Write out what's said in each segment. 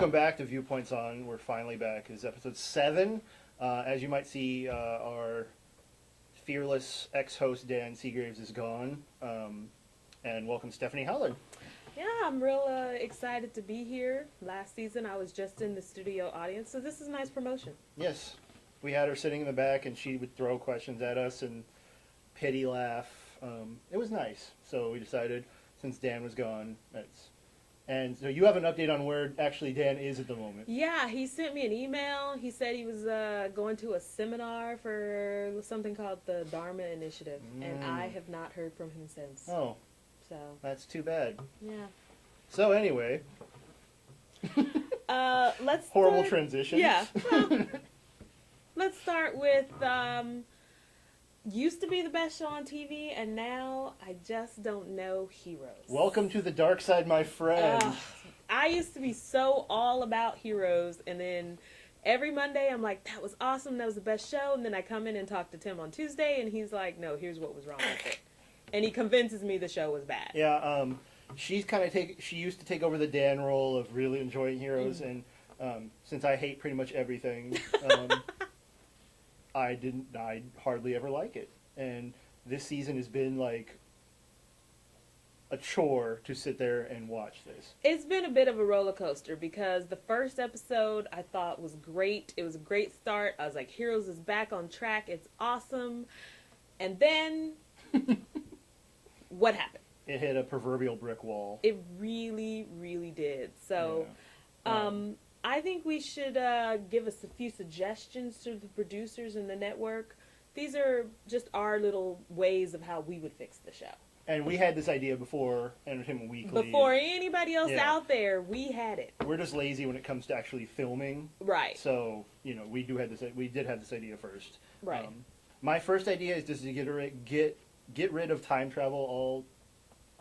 welcome back to Viewpoints On. We're finally back. It's episode 7. As you might see, our fearless ex-host Dan Seagraves is gone. And welcome Stephanie Howland. Yeah, I'm real excited to be here. Last season I was just in the studio audience, so this is a nice promotion. Yes. We had her sitting in the back and she would throw questions at us and pity laugh. It was nice. So we decided, since Dan was gone, and so you have an update on where actually Dan is at the moment. Yeah, he sent me an email. He said he was going to a seminar for something called the Dharma Initiative, and I have not heard from him since. Oh, so that's too bad. Yeah. So anyway, let's horrible start, transitions. Yeah. Well, let's start with used to be the best show on TV, and now I just don't know Heroes. Welcome to the dark side, my friend. I used to be so all about Heroes, and then every Monday I'm like, that was awesome, that was the best show, and then I come in and talk to Tim on Tuesday, and he's like, no, here's what was wrong with it. And he convinces me the show was bad. Yeah, she used to take over the Dan role of really enjoying Heroes, and since I hate pretty much everything, I hardly ever like it. And this season has been like a chore to sit there and watch this. It's been a bit of a roller coaster because the first episode I thought was great. It was a great start. I was like, Heroes is back on track. It's awesome. And then what happened? It hit a proverbial brick wall. It really, really did. So, yeah. I think we should give us a few suggestions to the producers and the network. These are just our little ways of how we would fix the show. And we had this idea before Entertainment Weekly. Before anybody else out there, we had it. We're just lazy when it comes to actually filming. Right. So, we did have this idea first. Right. My first idea is just to get rid of time travel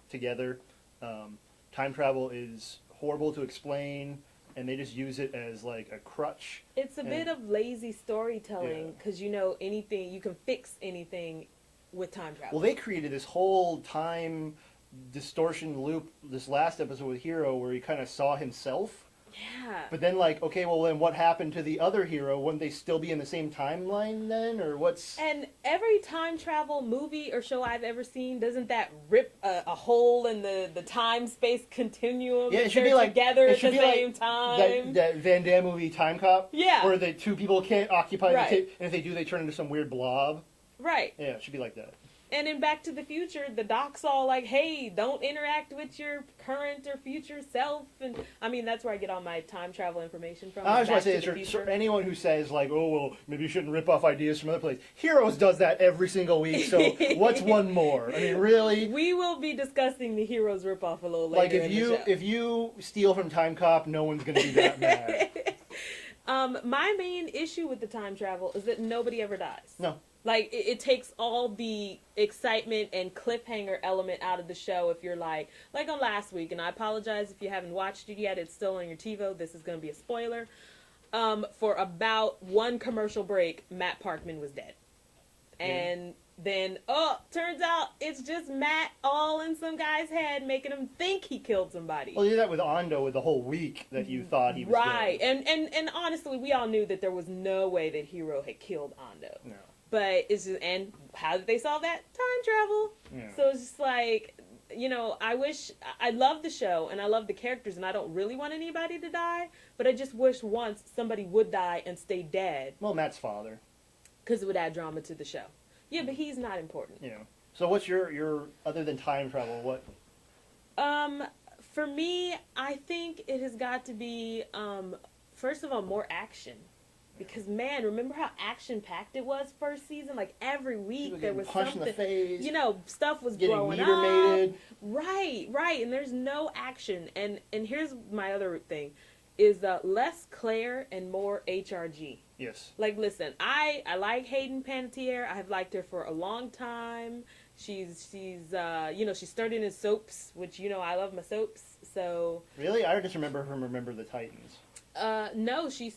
altogether. Time travel is horrible to explain, and they just use it as like a crutch. It's a bit of lazy storytelling because anything, you can fix anything with time travel. Well, they created this whole time distortion loop this last episode with Hero where he kind of saw himself. Yeah. But then okay, well then what happened to the other hero? Wouldn't they still be in the same timeline then, or what's? And every time travel movie or show I've ever seen, doesn't that rip a hole in the time space continuum? Yeah, it should be like together at the same time. That Van Damme movie, Time Cop. Yeah. Where the two people can't occupy the tape, and if they do, they turn into some weird blob. Right. Yeah, it should be like that. And in Back to the Future, the doc's all like, hey, don't interact with your current or future self. And I mean, that's where I get all my time travel information from. I just want to say, for anyone who says, like, oh, well, maybe you shouldn't rip off ideas from other places. Heroes does that every single week, so what's one more? I mean, really? We will be discussing the Heroes ripoff a little later in the show. If you steal from Time Cop, no one's going to be that mad. My main issue with the time travel is that nobody ever dies. No. Like, it takes all the excitement and cliffhanger element out of the show if you're like on last week, and I apologize if you haven't watched it yet, it's still on your TiVo, this is going to be a spoiler. For about one commercial break, Matt Parkman was dead. And then, turns out it's just Matt all in some guy's head, making him think he killed somebody. Well, you did that with Ando with the whole week that you thought he was right. dead. And honestly, we all knew that there was no way that Hero had killed Ando. No. But it's just, and how did they solve that? Time travel. Yeah. So it's just like, I love the show and I love the characters and I don't really want anybody to die, but I just wish once somebody would die and stay dead. Well, Matt's father. Because it would add drama to the show. Yeah, but he's not important. Yeah. So what's your other than time travel, what? For me, I think it has got to be, first of all, more action. Because, man, remember how action-packed it was first season? Like, every week there was punched something. In the face, stuff was getting growing meter-mated. up. Right. And there's no action. And here's my other thing, is less Claire and more HRG. Yes. Like, listen, I like Hayden Panettiere. I have liked her for a long time. She's she started in soaps, which, I love my soaps, so. Really? I just remember her from Remember the Titans. No, she's...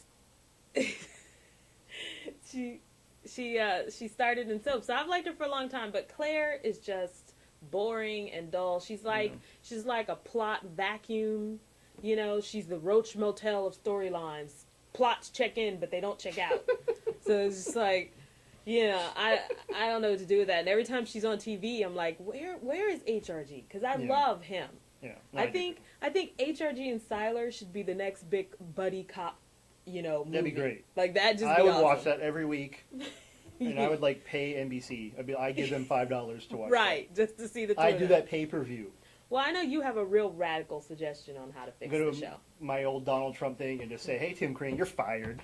she started in soap, so I've liked her for a long time. But Claire is just boring and dull. She's like a plot vacuum You know, she's the Roach Motel of storylines. Plots check in, but they don't check out. So it's just like, I don't know what to do with that. And every time she's on TV, I'm like, where is HRG? Because I love him. Yeah, I think HRG and Siler should be the next big buddy cop, movie. That'd be great. Like that just I be would awesome. watch that every week, and I would like pay NBC. I give them $5 to watch. Right, just to see the two I of do them. that pay-per-view. Well, I know you have a real radical suggestion on how to fix Go the to show. my old Donald Trump thing and just say, "Hey, Tim Crane, you're fired.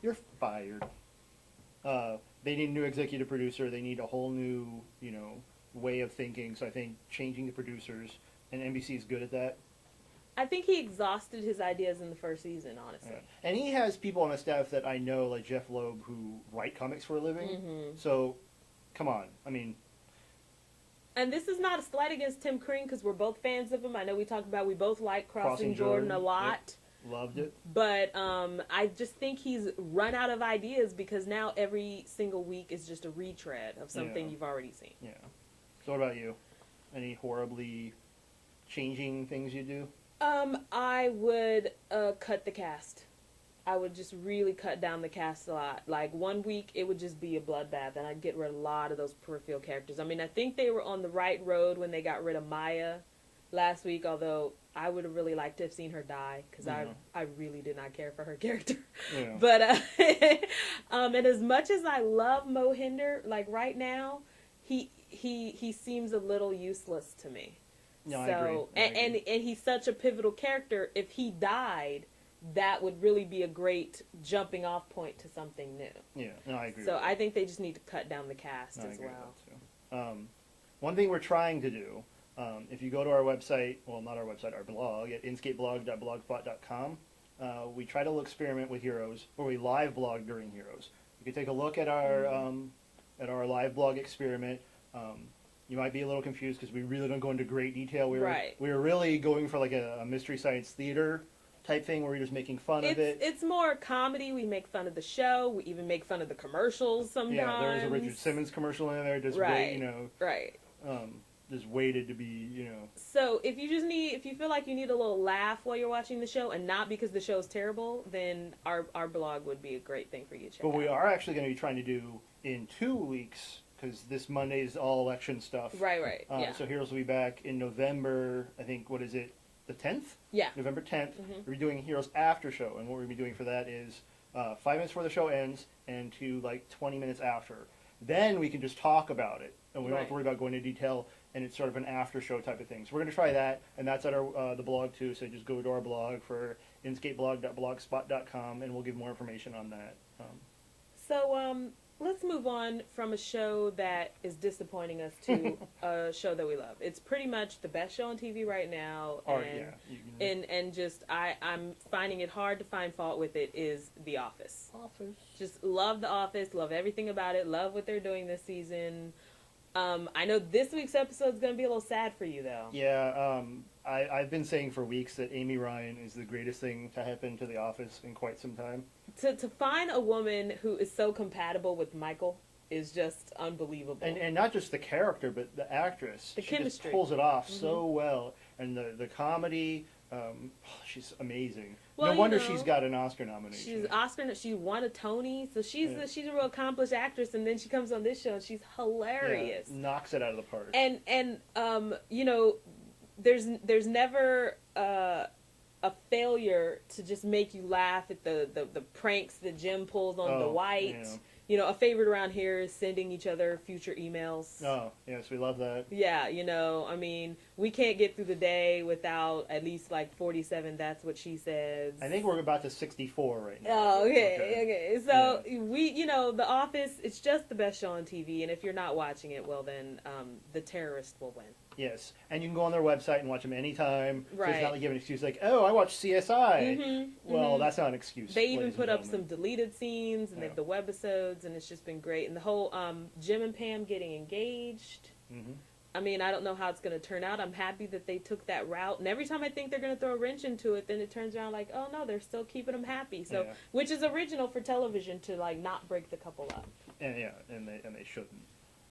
You're fired." They need a new executive producer. They need a whole new, way of thinking. So I think changing the producers, and NBC is good at that. I think he exhausted his ideas in the first season, honestly. Yeah. And he has people on his staff that I know, like Jeff Loeb, who write comics for a living. Mm-hmm. So, come on. I mean, and this is not a slight against Tim Crane because we're both fans of him. I know we both like Crossing Jordan a lot. Yep. Loved it. But I just think he's run out of ideas because now every single week is just a retread of something you've already seen. Yeah. So what about you? Any horribly changing things you do? I would cut the cast. I would just really cut down the cast a lot. Like 1 week, it would just be a bloodbath, and I'd get rid of a lot of those peripheral characters. I mean, I think they were on the right road when they got rid of Maya last week, although I would have really liked to have seen her die, because I really did not care for her character. Yeah. But, and as much as I love Mohinder, like right now, he seems a little useless to me. No, so, I agree. And he's such a pivotal character. If he died, that would really be a great jumping off point to something new. Yeah, no, I agree. So I think they just need to cut down the cast No, I as agree well. with that too. One thing we're trying to do, if you go to our website, well, not our website, our blog at inskateblog.blogspot.com, we try to experiment with Heroes, or we live blog during Heroes. You can take a look at our live blog experiment. You might be a little confused because we really don't go into great detail. We were really going for like a mystery science theater type thing where we're just making fun of it. It's more comedy. We make fun of the show. We even make fun of the commercials sometimes. Yeah, there was a Richard Simmons commercial in there. Just right. Just waited to be, So if you feel like you need a little laugh while you're watching the show, and not because the show's terrible, then our blog would be a great thing for you to check out. But we are actually going to be trying to do in 2 weeks, because this Monday is all election stuff. Right. Yeah. So Heroes will be back in November. I think, what is it? The 10th? Yeah. November 10th. Mm-hmm. We'll be doing Heroes after show, and what we'll be doing for that is 5 minutes before the show ends and to like 20 minutes after. Then we can just talk about it, and we don't have to worry about going into detail, and it's sort of an after show type of thing. So we're going to try that, and that's at our the blog too. So just go to our blog for inskateblog.blogspot.com, and we'll give more information on that. So let's move on from a show that is disappointing us to a show that we love. It's pretty much the best show on TV right now, and just I'm finding it hard to find fault with it. Is The Office? Just love The Office. Love everything about it. Love what they're doing this season. I know this week's episode is going to be a little sad for you, though. Yeah, I've been saying for weeks that Amy Ryan is the greatest thing to happen to The Office in quite some time. To find a woman who is so compatible with Michael is just unbelievable. And not just the character, but the actress. The she chemistry. Just pulls it off so well. And the comedy, she's amazing. Well, no wonder she's got an Oscar nomination. She won a Tony, so she's a real accomplished actress. And then she comes on this show and she's hilarious. Yeah, knocks it out of the park. And there's never a failure to just make you laugh at the pranks that Jim pulls on Dwight. Yeah. A favorite around here is sending each other future emails. Oh, yes, we love that. Yeah, I mean, we can't get through the day without at least like 47 that's what she says. I think we're about to 64 right now. Oh, okay. So we, The Office, it's just the best show on TV, and if you're not watching it, well then, The Terrorist will win. Yes, and you can go on their website and watch them anytime. Right. So it's not like you have an excuse like, oh, I watched CSI. Well, that's not an excuse. They even put up some deleted scenes, and they have the webisodes, and it's just been great. And the whole Jim and Pam getting engaged. I mean, I don't know how it's going to turn out. I'm happy that they took that route. And every time I think they're going to throw a wrench into it, then it turns around like, oh, no, they're still keeping them happy. So, which is original for television to, like, not break the couple up. And they shouldn't.